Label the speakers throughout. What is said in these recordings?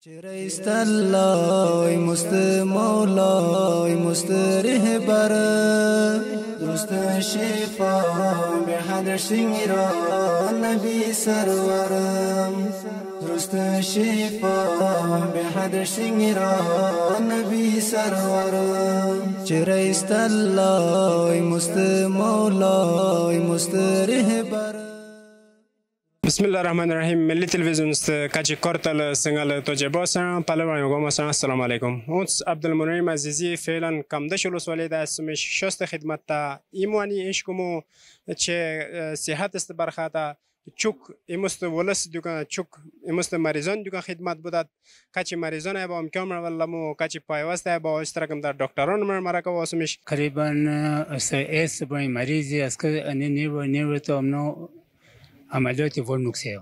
Speaker 1: چرا است الله مست مولای مست رهبر درست شفا به حد شنگرا نبی سرورم درست شفا به حد شنگرا نبی سرورم چرا است الله مست مولای مست رهبر.
Speaker 2: بسم الله الرحمن الرحیم. ملی تلویزیون است کچی کارتل سنگال تو جباسم پلوان گام السلام علیکم. اونس عبدالمنعم عزیزی فعلا کمدش ولسوالی د اسمش شست خدمت تا ایمانی انشکمو چه صحت است برخاطه چوک امست ولس دوکان چوک امست مریضان دوکان خدمت بودد کچی مریضان با امکان ولمو کچی پایوسته با اشتراکم در دکتران مرکه واسمش
Speaker 3: قریبا اس برای مریضی است که نیرو تو امنو عملیات ورنوکسیو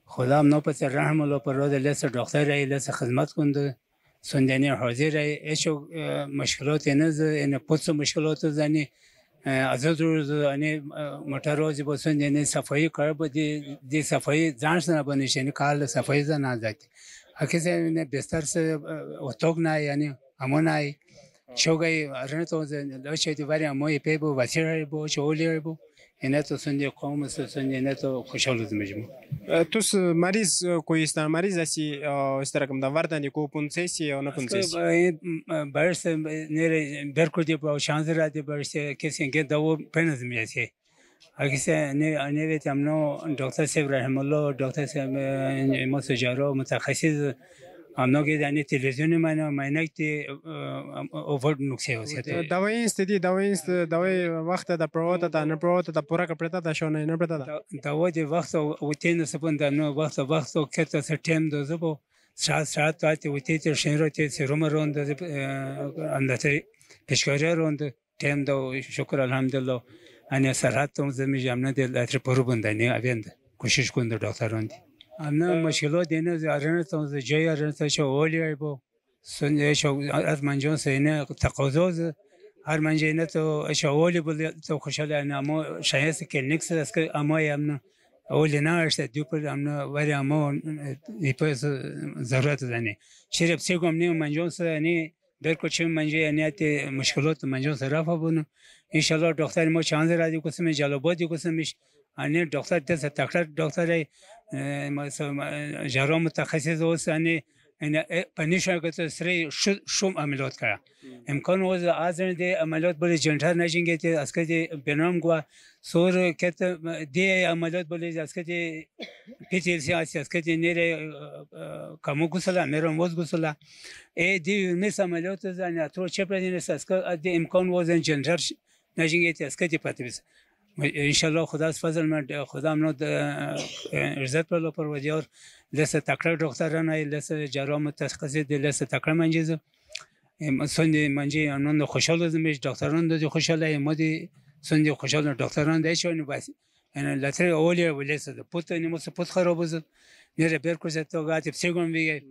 Speaker 3: خدا هم نپس رحم الله پر راد لس دکتر ای لس خدمت کنده سندنی حاضر ای ایشو مشکلات نز این پوست مشکلات زنی از روز انی موتور روزی با سندنی صفایی کار بودی دی صفایی زنش نبانیش یعنی کار صفایی زن نزدی اکیس این بستر سه اتاق نه یعنی همون نه شوگای رنتو لاشی دیواری همون پی بو وسیله بو شغلی بو اینا تو سندی قوم سندی اینا تو خوشحال زمجمو.
Speaker 2: توس مریض کوی است مریض اسی اشتراکم دا وردانی کو پونسیسی یا نه پونسیسی.
Speaker 3: برس نیر برکودی با شانس رادی برس کسی که داو پنز میشه. اگه نه ویت امنو دکتر سیب رحم الله دکتر سیب مسجارو متخصص امنو که دانی تلویزیون من نکتی اوور نکسه هست.
Speaker 2: دوای استدی دوای وقت دا پروات دا نه پروات دا پورا کپرتا دا شونه نه پرتا.
Speaker 3: دوای وقت وقتی نسبت دانو وقت که سرتیم دوزه با ساعت تاتی وقتی شنروتی سرم روند اندازه پیشکاری روند تیم دو شکر الحمدلله آنیا سرعت توم زمین جامنه دل اتر پرو بندنی آبیند کوشش کنده دکتراندی. آمنا مشکلات دینا زیارن توم جای آرن تاشو اولیای با سن شو از منجان سینه تقاضا هر منجینه تو اشاولی بود تو خوشحال نامو شایسته کلینیکس است که امای امنا اولی نارست دیوپر امنا وری اما ایپس ضرورت زنی شرب سیگم نیم منجان سنی برکو چه منجی یعنی مشکلات منجان رفع بونو انشالله دکتر ما چند رادی قسم جلبادی قسمش آنی دکتر دست تکرار دکتر جراح متخصص است آنی این پنیشان که سری شوم عملیات کرد امکان وز آزرن دی عملیات بله جنتر نشینگه تی اسکتی بنام گوا سور کت دی عملیات بله اسکتی پیتیل سیاسی اسکتی نیره کامو گسلا میرم وز گسلا دی میس عملیات زنی تو چه پردین است اسکت دی امکان وز جنتر نشینگه تی اسکتی پاتیس انشالله خدا فضل من خدا منو عزت پر پروردگار لسه تکرار دکترانه لسه جراح متخصص لسه تکرار منجز سندی منجی آنان خوشحال زمیش دکتران دادی خوشحاله مادی سندی خوشحال دکتران داشتن بس یعنی لطفی اولی ولسه پوت نیموس پوت خراب بود میره برکوزه تو گاتی بسیگم بیه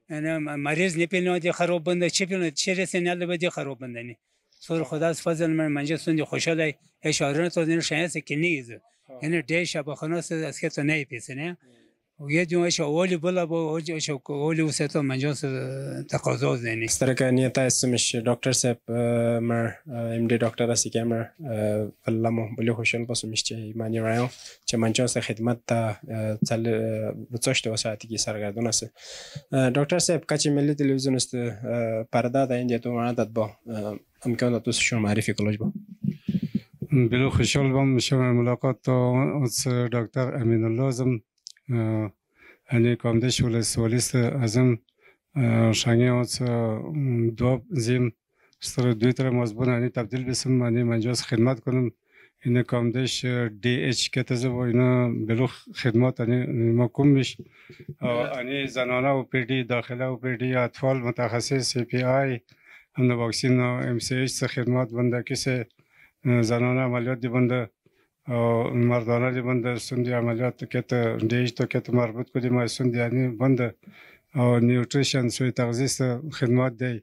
Speaker 3: یعنی مریض نپیلنادی خراب بنده چه پیلناد چه رسینه بدی خراب بندنی سر خدا فضل من منجز سندی خوشحاله اشاره تو دین شانس که نیست یعنی دیش با خناس از که تو نیپیسه و یه جوش اولی بالا با اولی وسط منجاس تقاضا زنی.
Speaker 2: استرکانی تا اسمش دکتر سب مر ام دی دکتر اسی که مر فلامو بلی خوشن باسمش چه ایمانی رایو چه منجاس خدمت تا تل بتوشت وساعتی کی سرگردون است. دکتر سب کچی ملی تلویزیون است پرده دا اینجا تو مرداد با امکان تو شما معرفی کلاج با.
Speaker 4: بلو خوشحال بام شما ملاقات تو دکتر امین الله زم انی کامدش ولسوالیست ازم شانگی آت دو زیم استر دوی تر مزبون انی تبدیل بسم انی منجاز خدمت کنم این کامدش دی اچ کتزه و اینا بلو خدمات انی ما کمیش انی زنانه و پیردی داخله و پیردی اطفال متخصص سی پی آی هم واکسین ام سی اچ خدمات بنده کسی زنانه عملیات دی بنده مردانه دی بنده سندی عملیات کت دیج تو کت مربوط کدی ما سندی یعنی بنده نیوتریشن سوی تغذیه خدمات دی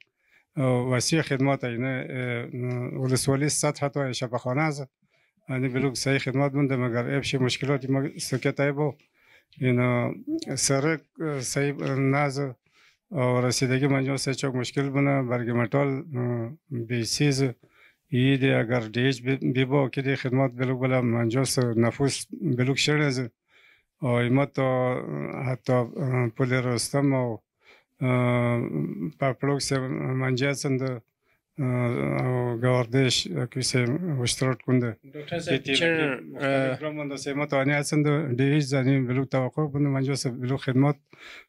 Speaker 4: وسیع خدمات اینه ولسوالی سطح تو شبخانه است یعنی بلوک صحیح خدمات بنده مگر ابش مشکلاتی ما سکت ای بو اینا سرک صحیح ناز رسیدگی منجان سه چوک مشکل بنا برگ مطال بیسیز ایده اگر دیج بیبا که دی خدمات بلوک بلا منجان سه نفوس بلوک شرنز ایما تا حتی پولی رستم و پاپلوک سه منجان سند گاردش کیسه وشترات کنده
Speaker 2: دکتر صاحب چرا
Speaker 4: گرامنده سیما تا آنی هستند دیج زنی بلوک توقع بنده منجان سه بلوک خدمات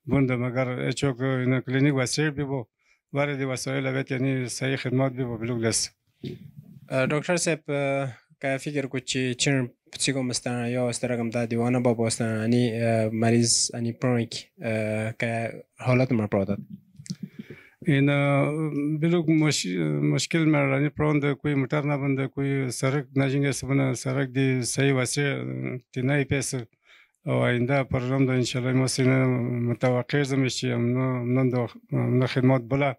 Speaker 4: بنده مگر چوک این کلینیک وسیل بیبا وارد وسایل اوت یعنی صحیح خدمات بیبا بلوک دست
Speaker 2: دکتر صاحب که فکر کو چرا پسیکوم استان یا استرگم دا دیوانه بابا استان انی مریض انی پرونیک که حالت ما پروداد
Speaker 4: این بلوک مشکل مرانی پروند کوئی موتر نبنده کوئی سرک نجینگ سبنا سرک دی صحیح واسه تینای پیس و آینده پروگرام دا انشالله ما سینه متوقع زمیشی امنا خدمات بلا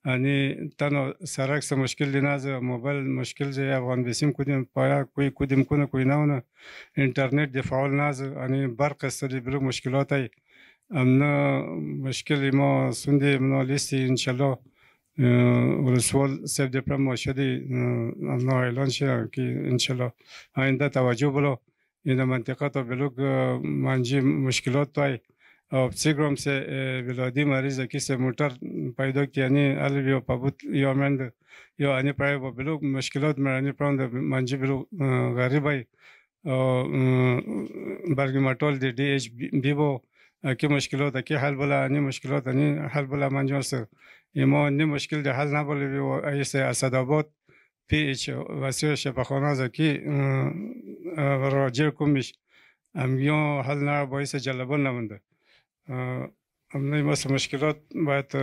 Speaker 4: انی تنها سرک سه مشکل دی نازه موبایل مشکل زی افغان بیسیم کدیم پایا کوئی کدیم کنه کوئی نونه اینترنت دی فعال نازه انی برق استدی بلوک مشکلات ای امنا مشکل ما سندی منا لیستی انشالله ولسوال سیف دیپرم ما شدی امنا اعلان شد که انشالله آینده توجه بلو این منطقه تا بلوک منجی مشکلات تای پسیگرام سه ولادی مریض کی سه موتر پیدا کی یعنی الوی و پابوت یا مند یا انی پرای با بلوک مشکلات مرانی پراند منجی بلوک غریبای برگی مطال دی ایچ بیبو کی مشکلات کی حل بلا انی مشکلات انی حل بلا منجان سه ایما انی مشکل دی حل نبالی و ایسه اسدآباد پی ایچ وسیله شفاخانه زکی راجع کمیش امیون حل نه باعث جلبان نمونده امنی مثل مشکلات باید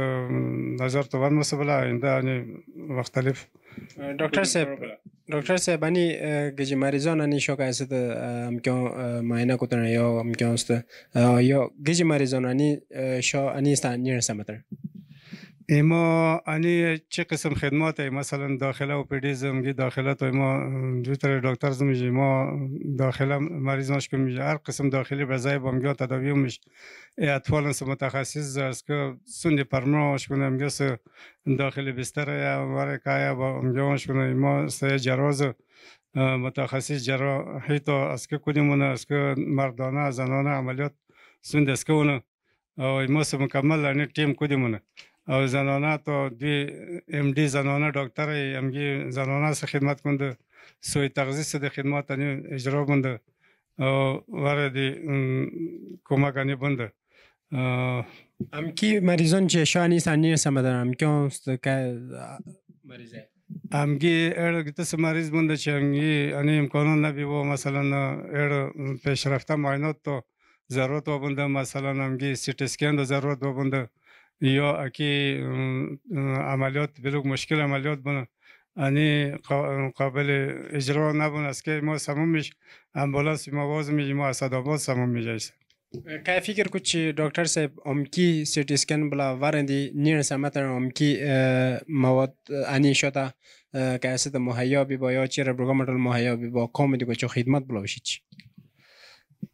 Speaker 4: نظر تو بند مثل بلا آینده انی مختلف
Speaker 2: دکتر صاحب انی گجی مریضان انی شوکه است امکان معاینه کتنه یا امکان است یا گجی مریضان انی شو انی است نیرسه متر
Speaker 4: ایما انی چه قسم خدمات ای مثلا داخله و پیدیزم گی داخله تو ایما دوتر دکتر زمیجی ما داخله مریضانش کنمیجی هر قسم داخلی بزای بامگی تداوی میش اطفال نس متخصص است که سندی پرماش کنم گس داخلی بستر یا واره کایا بامگیش کنم ایما سه جراز متخصص جراحی تو اسک کدیمونه اسک مردانه زنانه عملیات سند اسک اونه ایما سه مکمل انی تیم کدیمونه او زنانه تو دوی ام دی زنانه دکتر امگی زنانه سه خدمت کنده سوی تغذیه سه خدمات انی اجرا بنده واردی کمک انی بنده
Speaker 2: ام کی مریضان چه شانی سانی سمدن ام کیون است که مریضه
Speaker 4: امگی ارگتس مریض بنده چه امگی انی امکانات نبی و مثلا پیشرفته معاینات تو ضرورت و بنده مثلا امگی سیتی اسکن دو ضرورت و بنده یا اکی عملیات بلوک مشکل عملیات بنا انی قابل اجرا نبون است که ما سموم میش امبولانس ما واز میش ما اسدآباد سموم میجایست
Speaker 2: که فکر کو چی دکتر صاحب ام کی سیتی اسکن بلا وارندی نیر سمتر ام کی مواد انی شده که است مهیا بی با یا چیره برگامتل مهیا بی با کام دیگه چه خدمت بلا بشید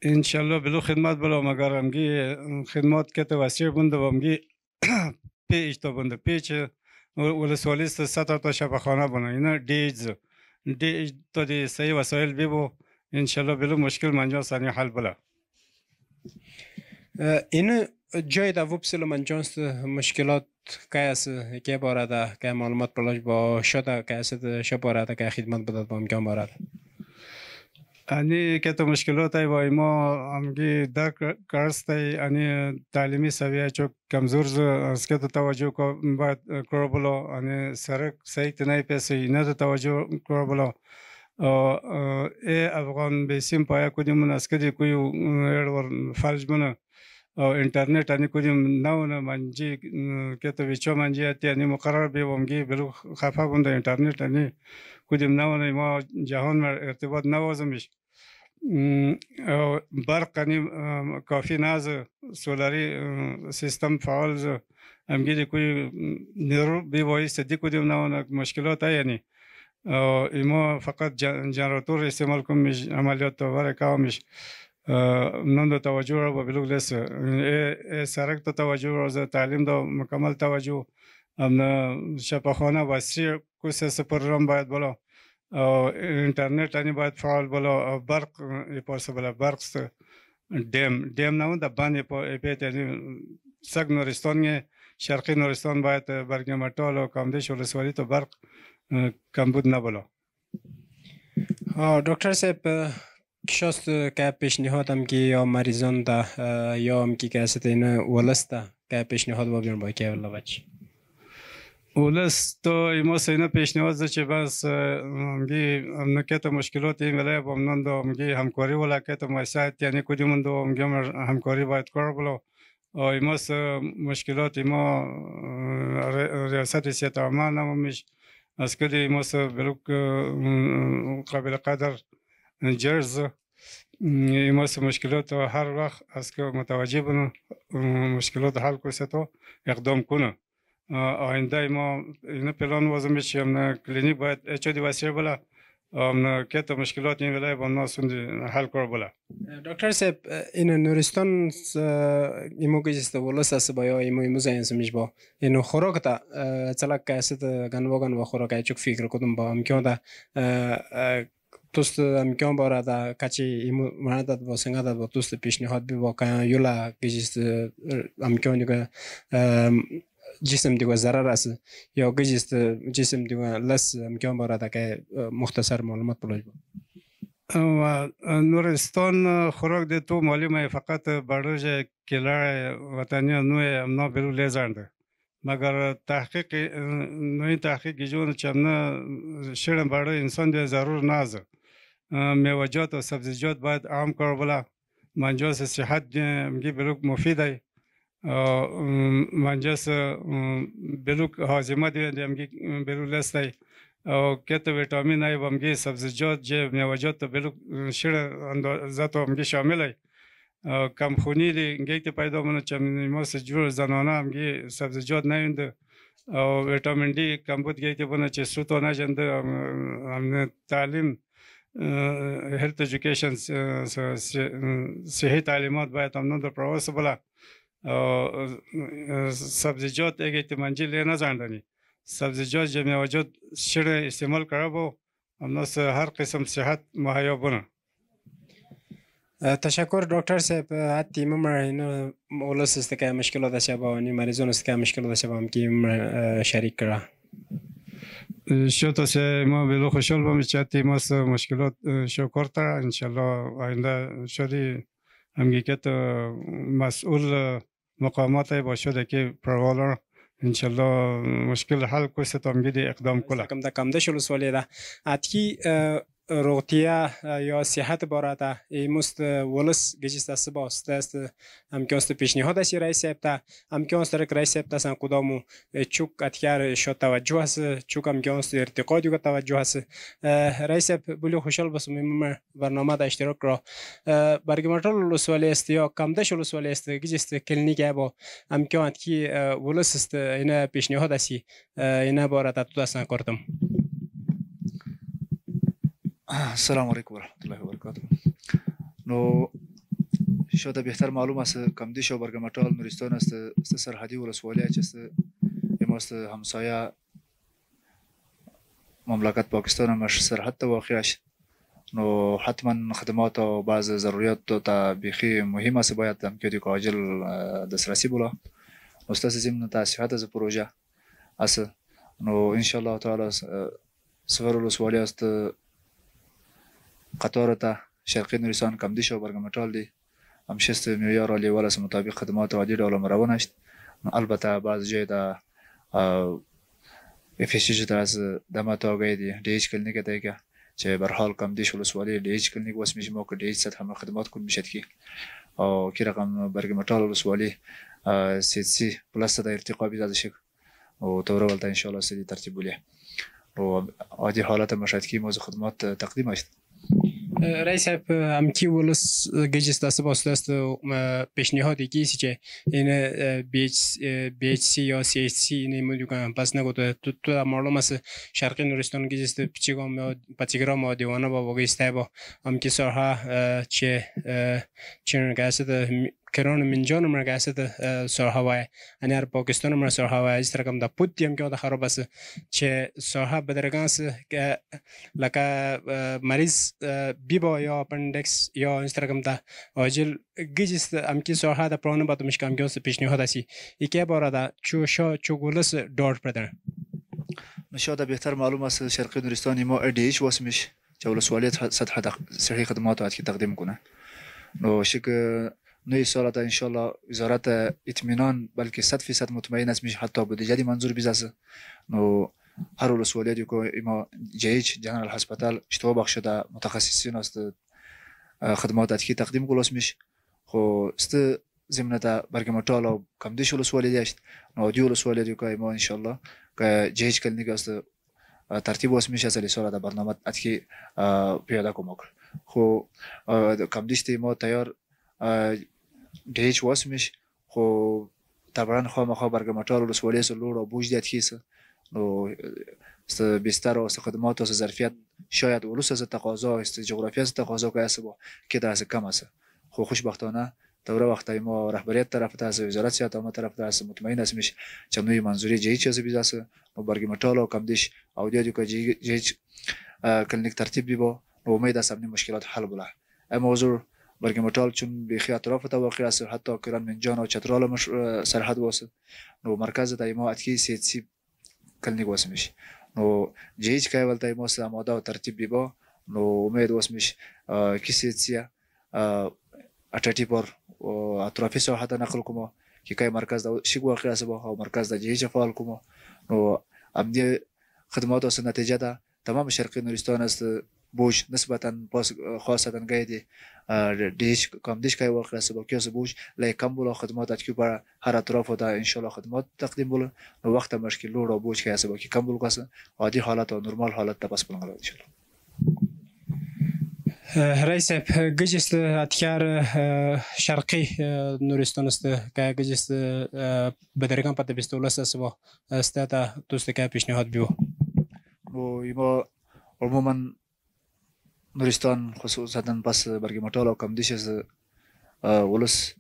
Speaker 4: انشالله بلو خدمت بلا مگر امگی خدمات که تو وسیع بنده و امگی پیچ تو بنده پیچ ولسوالیست سطح تا شفاخانه بنا اینا دیج تو دی صحیح وسایل بیبو انشالله بلو مشکل منجان سانی حل بلا
Speaker 2: این جای دا وبسل منجان مشکلات که است که بارده که معلومات پلاش با شده که است شب بارده که خدمت بداد با امکان بارده
Speaker 4: انی که تو مشکلات ای وای ما امگی در کرست ای انی تعلیمی سویه چو کمزور ز از که تو توجه کو باید کربلا انی سرک سعی تنای پیسی نه تو توجه کربلا ای افغان بیسیم پایا کدیمون از که دی کوی ایرور فالج بنا اینترنت انی کدیم نونه منجی که تو ویچو منجی اتی انی مقرر بیوامگی بلو خفه بنده اینترنت انی کدیم نونه ما جهان مر ارتباط نوازمیش برق انی کافی ناز سولاری سیستم فعال ز امگی دی کوی نیرو بی وایس دی کدیم نونه مشکلات یعنی ایما فقط جنراتور استعمال کنمیش عملیات تو وره کامش نون توجه را با بلوغ لس سرک توجه را تعلیم دا مکمل توجه امنا شفاخانه وسیع کوسس پروگرام باید بالا اینترنت انی باید فعال بالا برق پارس بالا برق دیم نمون دا بند پیت یعنی سگ نورستان شرقی نورستان باید برگمتال و کامدش و رسوالی تو برق کمبود نبالا.
Speaker 2: دکتر صاحب شاست که پیشنهادم که یا مریضان دا یا هم که است این ولسته که پیشنهاد با بیرون باید که ولی بچه
Speaker 4: ولست ایما سینه پیشنهاد زد چه بس همگی نکت مشکلات این ولی با منان دا همگی همکاری ولی کت مایسایت یعنی کدیمون دا همگی همکاری باید کار بلا ایما مشکلات ایما ریاست سیت عمان نمومیش از کدی ایما بلوک قابل قدر جرز ایما مشکلات هر وقت از که متوجه بنو مشکلات حل کوسه اقدام کنه آینده ما این پلان وضع میشیم نه کلینیک باید چه دیوسیه بلا نه که تو مشکلات این ولای با ناس حل کار بلا.
Speaker 2: دکتر صاحب این نورستان ایمو که جست ولس است با یا ایمو زاینس میش با اینو خوراک تا چلاک کاست گنواگن و خوراک ایچوک فکر کدوم با امکان دا توست امکان باره دا کچی ایمو مرد با سنگ دا با توست پیشنهاد بی با که یولا که جست امکان دیگه جسم دیگه ضرر است یا که جسم دیگه لس امکان باره که مختصر معلومات بلوش بود.
Speaker 4: و نورستان خوراک ده تو معلومه فقط برای کلار وطنی نوع امنا بلو لیزرنده مگر تحقیق نوعی تحقیق جون چمنا شرم برای انسان ده ضرور نازه میوجات و سبزیجات باید عام کار بلا منجاس صحت میگی بلو مفیده منجاس بلوک هاضمه دیگه میگی بلو لسته او کت ویتامین ای بمگی سبزیجات جه میوجات تو بلوک شیر اندازات بمگی شامله کم خونی دی گیت پیدا منو چمنی ماست جور زنانه بمگی سبزیجات نیند او ویتامین دی کم بود گیت بنا چه سوتو نجند همه تعلیم هلت ایژوکیشن صحی تعلیمات باید هم نند پرواز بلا سبزیجات اگه منجی لی نزندنی سبزیجات میوجات شیر استعمال کرده با امناس هر قسم صحت مهیا بونه.
Speaker 2: تشکر دکتر صاحب حتی ممر اینو ولس است که مشکلات داشته با نی مریضان است که مشکلات داشته با هم که شریک کرده.
Speaker 4: شد سه ما بلو خوشحال بام چتی ماست مشکلات شو کرده انشالله آینده شدی همگی که مسئول مقامات باشه که پروالر انشالله مشکل حل کوسه تامگیدی اقدام کلا
Speaker 2: کم دا کم دش ولسوالی دا اتکی روغتیا یا صحت بارده ایموست ولس گجیست است با است امکان است پیشنهاد است رئیس ابتا امکان است رئیس ابتا سن کدامو چوک اتکار شو توجه است چوک امکان است ارتقا دیگه توجه است رئیس بلو خوشحال بسم ممر برنامه دا اشتراک را برگمارتال ولسوالی است یا کم دش ولسوالی است گجیست کلینیک با امکان اتکی ولس است اینا پیشنهاد است اینا بارده تو دستن کردم.
Speaker 5: السلام علیکم ورحمت الله وبرکاته. نو شاید بهتر معلوم است کمدیش و برگمتال نورستان است سرحدی ولسوالی است اماست همسایه مملکت پاکستان مش سرحد واقع است. نو حتما خدمات و بعض ضروریات تا بیخی مهم است باید هم که عاجل دسترسی بولا. استاد ضمن تاسیحات از پروژه است. نو ان شاء الله تعالی سفر ولسوالی است قطار تا شرقی نورستان کمدیش و برگمتال دی همشست معیار عالی والاس مطابق خدمات عادی ډول روان است. البته بعض جای دا افیشیج از دمات اوگای دی دیج کلینیک دیگه چه بر حال کمدیش ولسوالی دیج کلینیک واسه میشه موقع دیج سطح هم خدمات کن میشد کی او کی رقم برگمتال ولسوالی سی پلاس دا ارتقا بیاد شک و تو رو ان شاء الله سری ترتیب بوله و عادی حالت مشاهده کی موضوع خدمات تقدیم است.
Speaker 2: رئیس صاحب امکی ولس گیجس دست باست است پیشنهادی کیسی که این بی اچ سی یا سی اچ سی نمیدونم کنم پس نگوده تو معلوم است شرقی نورستان گیجس پیچیگام پاتیگرام دیوانه با وگیسته با امکی سرها چه نگاست کران منجان مرگاست سرهاوای انیار پاکستان مر سرهاوای از رقم دا پودیم که خراب است چه سرها بدرگانس که لکه مریض بیبا یا اپندکس یا از رقم دا آجیل گیجست امکی سرها دا پرانه باتو مشکم که پیشنهاد است یکی بار دا چو گلس دور پردن
Speaker 5: نشاده بهتر معلوم است شرقی نورستان ما ادیش واسمش که ولسوالیت سطح صحی خدمات که تقدیم کنه نو شک نوی سال ان شاء الله وزارت اطمینان بلکه 100% مطمئن است میشه حتی بودجه منظور بیزاسه نو هر ولسوالیتی که ما جیج جنرال هسپتال اشتباه بخشده متخصصین است خدمات که تقدیم کلاس میشه خو است زمینه برگمتال و کمدیش ولسوالیتی است نو دی ولسوالیتی که ما ان شاء الله که جیج کلینیک است ترتیب واس میشه از سال برنامه اتکی پیاده کومک خو کمدیش ما تیار دیج واسمش خو طبعا خو برگمتال ولسوالی سلور و بوج دیت کیسه نو است بیشتر و خدمات و ظرفیت شاید ولوس از تقاضا است جغرافیا از تقاضا که است که دست کم است خو خوشبختانه دوره وقتی ما رهبریت طرف از وزارت صحت عامه طرف از مطمئن است میشه چنوی منظوری جی چیز بیزاسه نو برگمتال و کمدیش او دیو که جی کلینیک ترتیب بیبا نو امید است این مشکلات حل بله اما حضور برگمتال چون بیخی اطراف تا واقع است حتی کران منجان و چترال سرحد واسه نو مرکز تا ما اتکی سی کلینیک واسه میشه نو جیچ که اول تا ما آماده و ترتیب بیبا نو امید واسه میشه کی سی اتاتی پر اطرافی ساحت نقل کوم که مرکز دا شیک واقع است با او مرکز دا جیچ فعال کوم نو امنی خدمات واسه نتیجه دا تمام شرقی نورستان است بوج نسبتا خاصتا قیدی دیش کم دیش که واقع است با کیس بوج لیکن بولا خدمات که برای هر اطراف و دا انشالله خدمات تقدیم بولا نو وقت مشکل لور و بوج که است با کی کم بول کس عادی حالت و نرمال حالت تا پس بلنگرد انشالله
Speaker 2: رئیس گجست اتیار شرقی نورستان است که گجست بدرگان پات بیستولس است با استادا دوست که پیشنهاد بیو
Speaker 5: و ایما عموما نورستان خصوصا پس برگمتال و کمدیش از ولس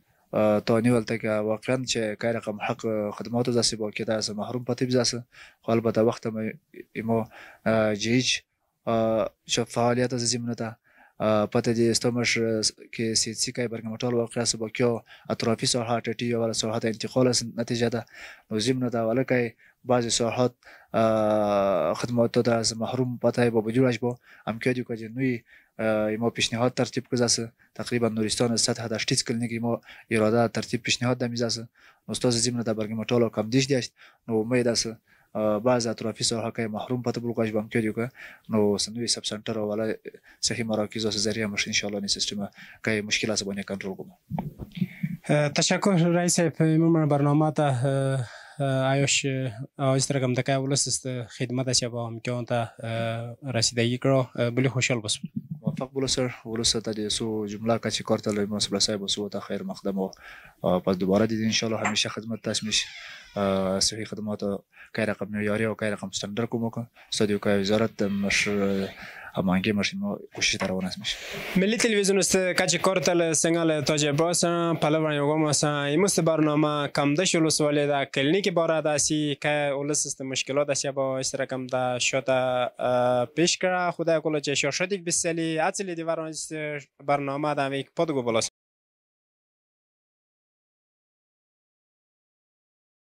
Speaker 5: تانی ولته که واقعا چه کار رقم حق خدمات دستی با که دست محروم پتی بزاسه خال البته وقت ما ایما جیج شب فعالیت از زمینه پته دی استمش که سیتی که برگمتال واقع است با که اطرافی ساحات تی و ساحات انتقال است نتیجه ده نو زمینه ده ولی که بعضی ساحات خدمات دا از محروم پته با وجودش با امکانی که جنوی ما پیشنهاد ترتیب کردیم تقریبا نورستان 180 کلینیک ما اراده ترتیب پیشنهاد دمیزه استاد زمینه دا برگمتال و کمدیش دیشت نو امید است بعض اطرافی ساحه که محروم پته بلوکاش بام کردیم که نو سنوی سب سنتر ولی صحیح مراکز از ذریعه مش ان شاء الله این سیستم که مشکلات بانی کنترل کنه
Speaker 2: تشکر رئیس پیمون برنامه تا آیوش استرگم دکای ولس است خدمت است با امکان تا رسیدگی کرو بلی خوشحال باشم
Speaker 5: موفق بولو سر ولس تا دی سو جمله کچی کارتل مناسب صاحب سو تا خیر مقدم و پس دوباره دید ان شاء الله همیشه خدمت تاسمیش صحیح خدمات که رقم معیاری و که رقم استاندارد کوم که استادیو که وزارت مش امانگی مش ما کوشش روان است میشه
Speaker 2: ملی تلویزیون است کچی کارتل سنگال توجه باس پلوان یوگم است ایمست برنامه کم دش ولسوالی دا کلینیک بارد اسی که ولس است مشکلات است با اشتراکم دا شده پیش کرده خدا کلا چه شدیک بسیاری اصلی دیواران برنامه دا ویک پادگو بالاس